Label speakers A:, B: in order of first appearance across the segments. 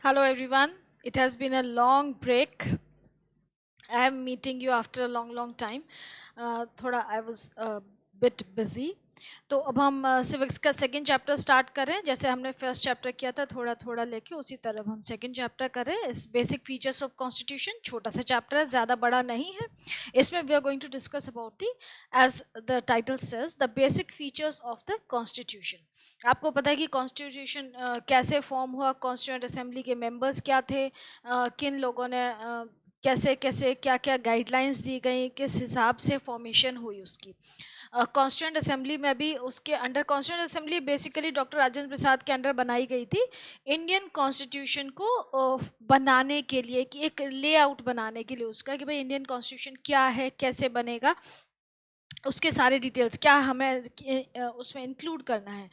A: Hello everyone. It has been a long break. I am meeting you after a long time. थोड़ा I was a bit busy. तो अब हम civics का second chapter start करें. जैसे हमने first chapter किया था थोड़ा थोड़ा लेके, उसी तरह हम सेकंड चैप्टर करें. इस बेसिक फीचर्स ऑफ कॉन्स्टिट्यूशन, छोटा सा चैप्टर है, ज़्यादा बड़ा नहीं है. इसमें we are going to discuss about the, as the title says, the basic features of the constitution. आपको पता है कि कॉन्स्टिट्यूशन कैसे फॉर्म हुआ, कॉन्स्टिट्यूएंट असेंबली के मेंबर्स क्या थे, किन लोगों ने कैसे कैसे क्या क्या गाइडलाइंस दी गई, किस हिसाब से फॉर्मेशन हुई उसकी. कॉन्स्टिट्यूएंट असेंबली में भी उसके under, constituent assembly basically doctor Rajendra Prasad के अंडर बनाई गई थी इंडियन कॉन्स्टिट्यूशन को बनाने के लिए, कि एक लेआउट बनाने के लिए उसका, कि भाई इंडियन कॉन्स्टिट्यूशन क्या है, कैसे बनेगा, उसके सारे डिटेल्स क्या हमें उसमें इंक्लूड करना है.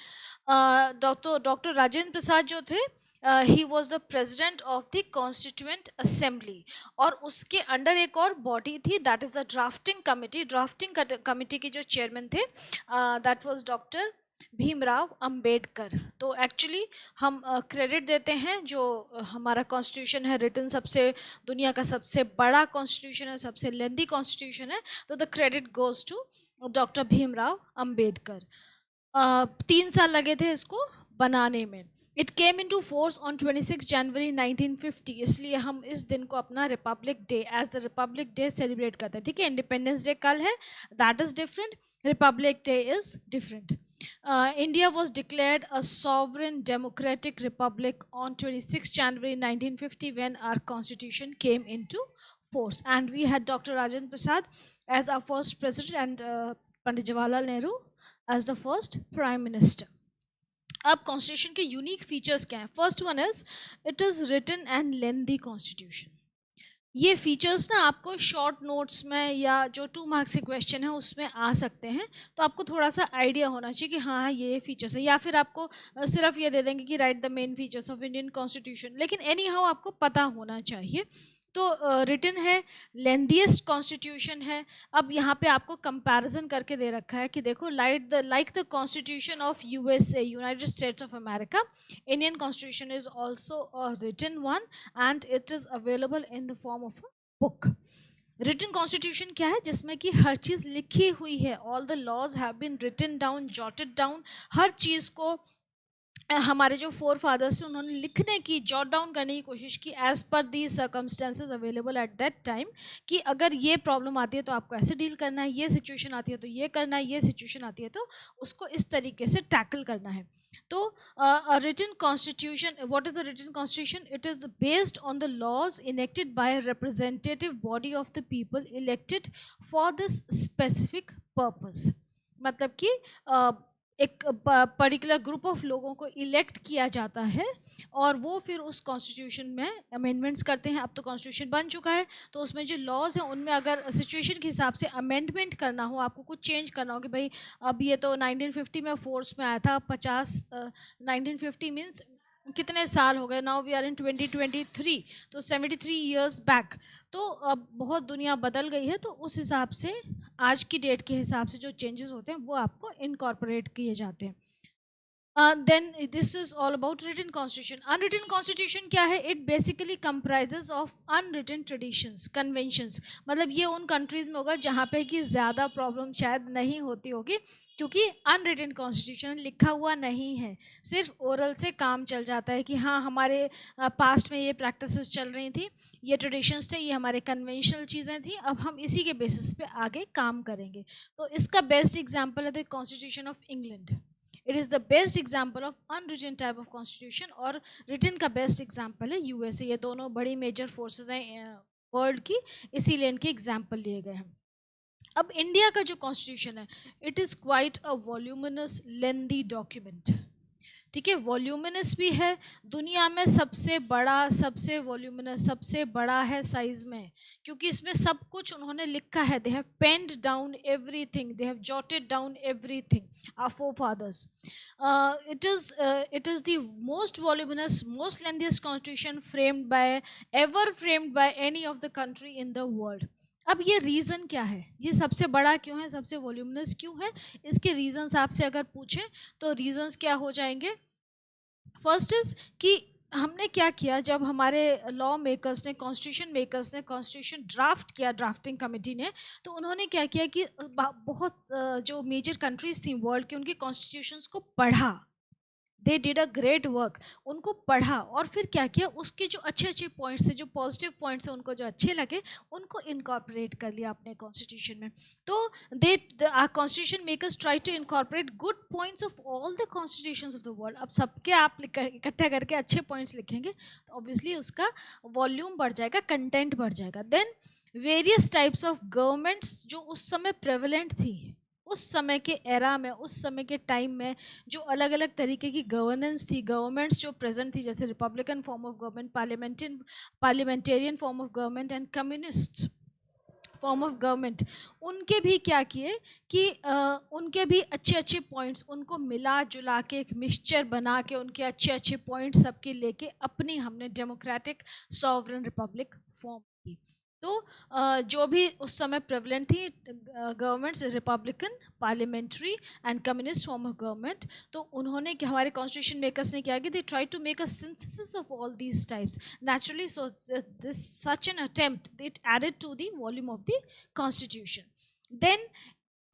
A: डॉक्टर राजेंद्र प्रसाद जो थे, he was the president of the constituent assembly, और उसके अंडर एक और बॉडी थी, that is the drafting committee. Drafting committee के जो चेयरमैन थे, that was doctor Bhimrao Ambedkar. तो एक्चुअली हम क्रेडिट देते हैं, जो हमारा कॉन्स्टिट्यूशन है रिटन, सबसे दुनिया का सबसे बड़ा कॉन्स्टिट्यूशन है, सबसे लेंदी कॉन्स्टिट्यूशन है, तो the credit goes to doctor Bhimrao Ambedkar. 3 साल लगे थे इसको बनाने में. It came into force on 26 January 1950. इसलिए हम इस दिन को अपना republic day, as the republic day celebrate करते हैं. ठीक है, इंडिपेंडेंस डे कल है, that is different, republic day is different. India was declared a sovereign democratic republic on 26 January 1950 when our constitution came into force, and we had Dr. Rajendra Prasad as our first president, and Pandit Jawaharlal Nehru as the first prime minister. अब कॉन्स्टिट्यूशन के unique features क्या हैं? First one is, it is written and lengthy constitution. ये features ना आपको short notes में या जो 2 मार्क्स के क्वेश्चन है उसमें आ सकते हैं, तो आपको थोड़ा सा आइडिया होना चाहिए कि हाँ ये फीचर्स है, या फिर आपको सिर्फ ये दे देंगे कि right the main features of Indian constitution, लेकिन एनी हाउ आपको पता होना चाहिए. तो रिटन है, लेंदीएस्ट कॉन्स्टिट्यूशन है. अब यहाँ पे आपको कंपैरिजन करके दे रखा है कि देखो, like the constitution of USA, United States of America, Indian constitution is also a written one, and it is available in the form of a book. Written constitution क्या है? जिसमें कि हर चीज़ लिखी हुई है, all the laws have been written down, jotted down. हर चीज़ को हमारे जो फोर फादर्स थे उन्होंने लिखने की, जॉट डाउन करने की कोशिश की, as per the circumstances available at that time, कि अगर ये प्रॉब्लम आती है तो आपको ऐसे डील करना है, ये सिचुएशन आती है तो ये करना है, ये सिचुएशन आती है तो उसको इस तरीके से टैकल करना है. तो written constitution, what is the written constitution? It is based on the laws enacted by representative body of the people elected for this specific purpose. मतलब कि एक पर्टिकुलर ग्रुप ऑफ लोगों को इलेक्ट किया जाता है, और वो फिर उस कॉन्स्टिट्यूशन में अमेंडमेंट्स करते हैं. अब तो कॉन्स्टिट्यूशन बन चुका है, तो उसमें जो लॉज हैं उनमें अगर सिचुएशन के हिसाब से अमेंडमेंट करना हो, आपको कुछ चेंज करना हो, कि भाई अब ये तो 1950 में फोर्स में आया था, 1950 मीन्स कितने साल हो गए, नाउ वी आर इन 2023, तो 73 ईयर्स बैक. तो अब बहुत दुनिया बदल गई है, तो उस हिसाब से आज की डेट के हिसाब से जो चेंजेस होते हैं वो आपको इनकॉर्पोरेट किए जाते हैं. Then this is all about written constitution. Unwritten constitution क्या है? It basically comprises of unwritten traditions, conventions. मतलब ये उन countries में होगा जहाँ पे कि ज़्यादा प्रॉब्लम शायद नहीं होती होगी, क्योंकि अनरिटन कॉन्स्टिट्यूशन लिखा हुआ नहीं है, सिर्फ ओरल से काम चल जाता है कि हाँ हमारे पास्ट में ये प्रैक्टिसेस चल रही थी, ये ट्रेडिशंस थे, ये हमारे कन्वेंशनल चीज़ें थी, अब हम इसी के बेसिस पे आगे काम करेंगे. तो इसका बेस्ट एग्जाम्पल है the constitution of England. It is the best example of unwritten type of constitution. और रिटन का बेस्ट एग्जाम्पल है यूएसए. ये दोनों बड़ी मेजर फोर्सेज हैं वर्ल्ड की, इसीलिए इनके एग्जाम्पल लिए गए हैं. अब इंडिया का जो कॉन्स्टिट्यूशन है, it is quite a voluminous lengthy document. ठीक है, वॉल्यूमिनस भी है, दुनिया में सबसे बड़ा, सबसे वॉल्यूमिनस, सबसे बड़ा है साइज में, क्योंकि इसमें सब कुछ उन्होंने लिखा है. They have penned down everything, they have jotted down everything, our forefathers. it is the most voluminous, most lengthiest constitution framed by any of the country in the world. अब ये रीज़न क्या है, ये सबसे बड़ा क्यों है, सबसे वॉल्यूमिनस क्यों है? इसके रीजंस आपसे अगर पूछें तो रीजंस क्या हो जाएंगे? फर्स्ट इज कि हमने क्या किया, जब हमारे लॉ मेकर्स ने, कॉन्स्टिट्यूशन मेकर्स ने कॉन्स्टिट्यूशन ड्राफ्ट किया, ड्राफ्टिंग कमेटी ने, तो उन्होंने क्या किया कि बहुत जो मेजर कंट्रीज थी वर्ल्ड के, उनके कॉन्स्टिट्यूशंस को पढ़ा। They did a great work, उनको पढ़ा और फिर क्या किया, उसके जो अच्छे अच्छे पॉइंट्स थे, जो पॉजिटिव पॉइंट्स थे, उनको जो अच्छे लगे उनको इनकॉर्पोरेट कर लिया अपने कॉन्स्टिट्यूशन में। तो the constitution makers try to incorporate good points of all the constitutions of the world. अब सबके आप इकट्ठा करके अच्छे पॉइंट्स लिखेंगे तो ऑब्वियसली उसका वॉल्यूम बढ़ जाएगा, कंटेंट बढ़ जाएगा। Then various types of governments जो उस समय प्रेवलेंट थी, उस समय के एरा में, उस समय के टाइम में जो अलग अलग तरीके की गवर्नेंस थी, गवर्नमेंट्स जो प्रेजेंट थी, जैसे Republican form of government, parliamentarian form of government and communist form of government, उनके भी क्या किए कि उनके भी अच्छे अच्छे पॉइंट्स, उनको मिला जुला के एक मिक्सचर बना के उनके अच्छे अच्छे पॉइंट्स सबके लेके अपनी हमने डेमोक्रेटिक सॉवरन रिपब्लिक फॉर्म की। तो जो भी उस समय प्रेवलेंट थी governments, republican, parliamentary and communist form of government, तो उन्होंने हमारे कॉन्स्टिट्यूशन मेकर्स ने क्या किया, they try to make a synthesis of all these types naturally. So this such an attempt it added to the volume of the constitution. Then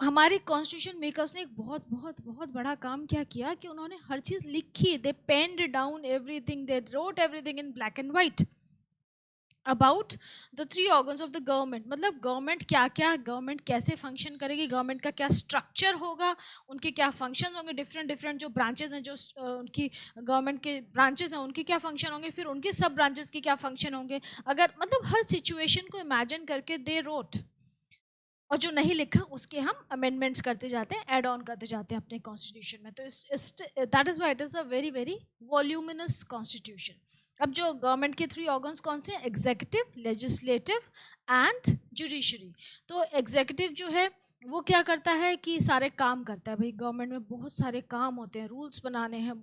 A: हमारे constitution makers ने एक बहुत बहुत बहुत बड़ा काम क्या किया कि उन्होंने हर चीज़ लिखी, they penned down everything, they wrote everything in black and white about the three organs of the government. मतलब गवर्नमेंट क्या क्या, गवर्नमेंट कैसे फंक्शन करेगी, गवर्नमेंट का क्या स्ट्रक्चर होगा, उनके क्या फंक्शन होंगे, डिफरेंट डिफरेंट जो ब्रांचेस हैं, जो उनकी गवर्नमेंट के ब्रांचेस हैं, उनके क्या फंक्शन होंगे, फिर उनके सब ब्रांचेस के क्या फंक्शन होंगे। अगर मतलब हर सिचुएशन को इमेजिन करके दे रोट, और जो नहीं लिखा उसके हम अमेंडमेंट्स करते जाते हैं, ऐड ऑन करते जाते हैं अपने कॉन्स्टिट्यूशन में। तो that is why it is a very very voluminous constitution. अब जो गवर्नमेंट के थ्री ऑर्गन्स कौन से हैं, एग्जीक्यूटिव, लेजिस्लेटिव एंड जुडिशरी। तो एग्जीक्यूटिव जो है वो क्या करता है कि सारे काम करता है। भाई गवर्नमेंट में बहुत सारे काम होते हैं, रूल्स बनाने हैं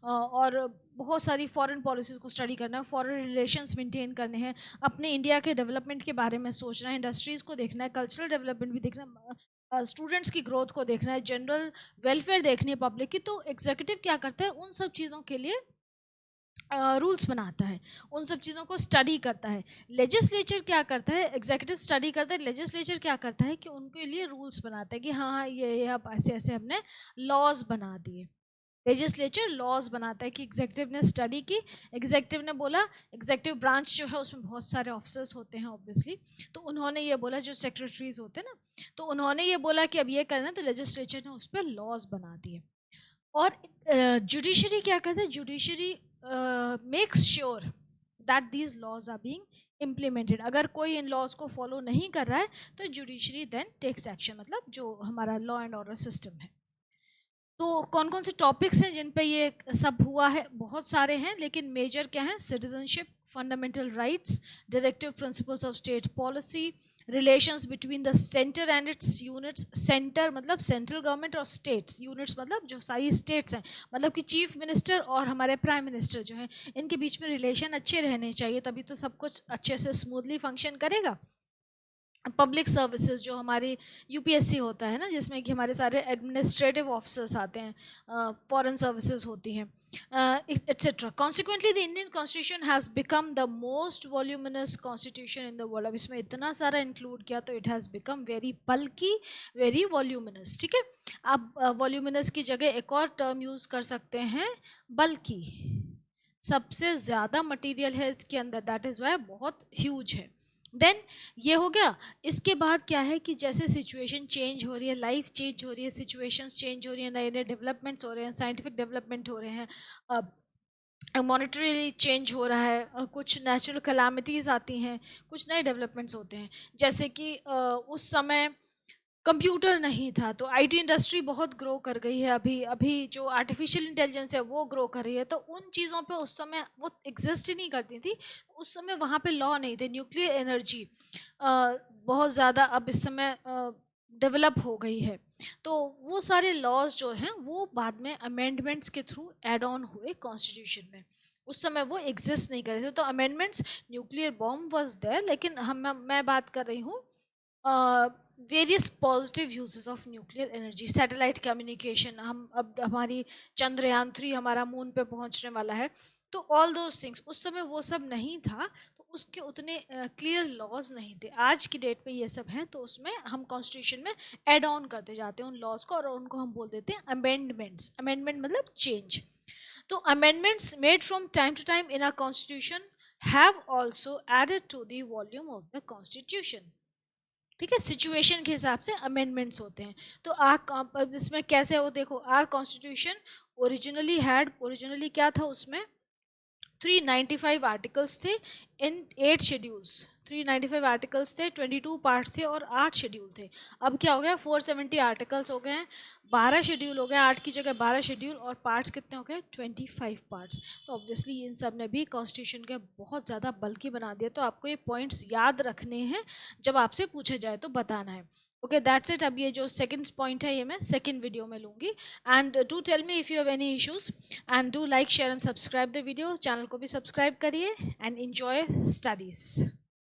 A: और बहुत सारी फॉरेन पॉलिसीज़ को स्टडी करना है, फॉरेन रिलेशंस मेंटेन करने हैं, अपने इंडिया के डेवलपमेंट के बारे में सोचना है, इंडस्ट्रीज़ को देखना है, कल्चरल डेवलपमेंट भी देखना, स्टूडेंट्स की ग्रोथ को देखना है, जनरल वेलफेयर देखनी है पब्लिक की। तो एग्जीक्यूटिव क्या करता है, उन सब चीज़ों के लिए रूल्स बनाता है, उन सब चीज़ों को स्टडी करता है। लेजिस्लेचर क्या करता है, एग्जीक्यूटिव स्टडी करता है, लेजिस्लेचर क्या करता है कि उनके लिए रूल्स बनाता है कि हाँ हाँ ये अब ऐसे ऐसे हमने लॉज बना दिए। लेजिस्लेचर लॉज बनाता है कि एग्जीक्यूटिव ने स्टडी की, एग्जीक्यूटिव ने बोला, एग्जीक्यूटिव ब्रांच जो है उसमें बहुत सारे ऑफिसर्स होते हैं ऑब्वियसली, तो उन्होंने ये बोला, जो सेक्रेटरीज होते हैं ना, तो उन्होंने ये बोला कि अब ये करना, तो लेजिस्लेचर ने उस पर लॉज बना दिए। और जुडिशरी क्या कहते हैं, judiciary makes sure that these laws are being implemented. अगर कोई इन लॉज को फॉलो नहीं कर रहा है तो जुडिशरी देन टेक्स एक्शन, मतलब जो हमारा लॉ एंड ऑर्डर सिस्टम है। तो कौन कौन से टॉपिक्स हैं जिन पे ये सब हुआ है, बहुत सारे हैं, लेकिन मेजर क्या है, citizenship, fundamental rights, directive principles of state policy, relations between the centre and it's units. Centre मतलब सेंट्रल गवर्नमेंट और स्टेट्स, यूनिट्स मतलब जो सारी स्टेट्स हैं, मतलब कि चीफ मिनिस्टर और हमारे प्राइम मिनिस्टर जो हैं, इनके बीच में रिलेशन अच्छे रहने चाहिए, तभी तो सब कुछ अच्छे से स्मूथली फंक्शन करेगा। पब्लिक सर्विसेज जो हमारी यूपीएससी होता है ना, जिसमें कि हमारे सारे एडमिनिस्ट्रेटिव ऑफिसर्स आते हैं, फॉरेन सर्विसेज होती हैं, etcetera. Consequently the Indian constitution has become the most voluminous constitution in the world. अब इसमें इतना सारा इंक्लूड किया तो इट हैज़ बिकम वेरी बल्कि, वेरी वॉल्यूमिनस। ठीक है, आप वॉल्यूमिनस की जगह एक और टर्म यूज़ कर सकते हैं, बल्कि। सबसे ज़्यादा मटीरियल है इसके अंदर, दैट इज़ वाई बहुत ह्यूज है। देन ये हो गया। इसके बाद क्या है कि जैसे सिचुएशन चेंज हो रही है, लाइफ चेंज हो रही है, सिचुएशंस चेंज हो रही है, नए नए डेवलपमेंट्स हो रहे हैं, साइंटिफिक डेवलपमेंट हो रहे हैं, मॉनेटरी चेंज हो रहा है, कुछ नेचुरल कलामिटीज़ आती हैं, कुछ नए डेवलपमेंट्स होते हैं। जैसे कि उस समय कंप्यूटर नहीं था, तो आईटी इंडस्ट्री बहुत ग्रो कर गई है। अभी अभी जो आर्टिफिशियल इंटेलिजेंस है वो ग्रो कर रही है, तो उन चीज़ों पे उस समय वो एग्जिस्ट ही नहीं करती थी। उस समय वहाँ पे लॉ नहीं थे। न्यूक्लियर एनर्जी बहुत ज़्यादा अब इस समय डेवलप हो गई है, तो वो सारे लॉज जो हैं वो बाद में अमेंडमेंट्स के थ्रू एड ऑन हुए कॉन्स्टिट्यूशन में। उस समय वो एग्जिस्ट नहीं कर रहे थे, तो amendments, nuclear bomb was there, लेकिन मैं बात कर रही हूँ various positive uses of nuclear energy. Satellite communication, हम अब हमारी चंद्रयान 3 हमारा मून पे पहुंचने वाला है, तो ऑल दोज थिंग्स, उस समय वो सब नहीं था, तो उसके उतने क्लियर लॉज नहीं थे। आज की डेट में ये सब हैं, तो उसमें हम कॉन्स्टिट्यूशन में एड ऑन करते जाते हैं उन लॉज को, और उनको हम बोल देते हैं अमेंडमेंट्स। अमेंडमेंट मतलब चेंज। तो amendments made from time to time in our constitution have also added to the volume of the constitution. ठीक है, सिचुएशन के हिसाब से अमेंडमेंट्स होते हैं। तो अब इसमें कैसे हो, देखो, आर कॉन्स्टिट्यूशन ओरिजिनली क्या था, उसमें 395 आर्टिकल्स थे इन 8 शेड्यूल्स। 395 आर्टिकल्स थे, 22 पार्ट्स थे और 8 शेड्यूल थे। अब क्या हो गया, 470 आर्टिकल्स हो गए हैं, 12 शेड्यूल हो गए, 8 की जगह 12 शेड्यूल, और पार्ट्स कितने हो गए, 25 पार्ट्स। तो ऑब्वियसली इन सब ने भी कॉन्स्टिट्यूशन के बहुत ज़्यादा बल्कि बना दिया। तो आपको ये पॉइंट्स याद रखने हैं, जब आपसे पूछा जाए तो बताना है। Okay, that's it. अब ये जो सेकंड पॉइंट है, ये मैं सेकंड वीडियो में लूँगी। And do tell me if you have any issues, and do like, share and subscribe the video. Channel को भी सब्सक्राइब करिए, एंड एंजॉय स्टडीज़।